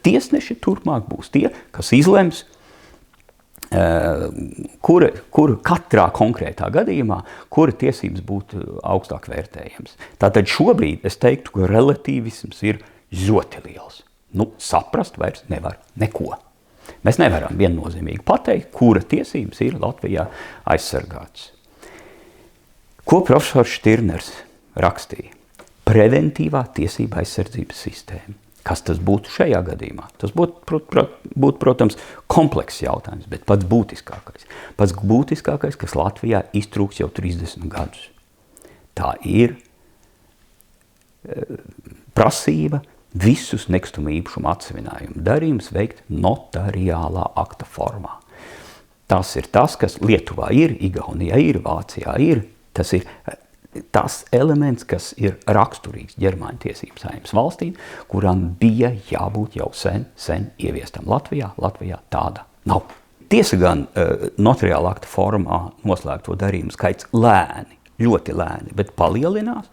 tiesneši turpmāk būs tie, kas izlems, kura katrā konkrētā gadījumā, kura tiesības būtu augstāk vērtējams. Tātad šobrīd es teiktu, ka relativisms ir ļoti liels. Saprast vairs nevar neko. Mēs nevaram viennozīmīgi pateikt, kura tiesības ir Latvijā aizsargātas. Ko profesors Štirners rakstīja? Preventīvā tiesība aizsardzības sistēma. Kas tas būtu šajā gadījumā? Tas būtu, protams, komplekss jautājums, bet pats būtiskākais. Pats būtiskākais, kas Latvijā iztrūks jau 30 gadus. Tā ir prasība visus nekustamo īpašumu atsevinājumu darījumus veikt notariālā akta formā. Tas ir tas, kas Lietuvā ir, Igaunijā ir, Vācijā ir. Tas ir tas elements, kas ir raksturīgs ģermāņu tiesības saimnes valstīm, kurām bija jābūt jau sen ieviestam Latvijā. Latvijā tāda nav. Tiesa gan notariāla akta formā noslēgto darījumu skaits lēni, ļoti lēni, bet palielinās.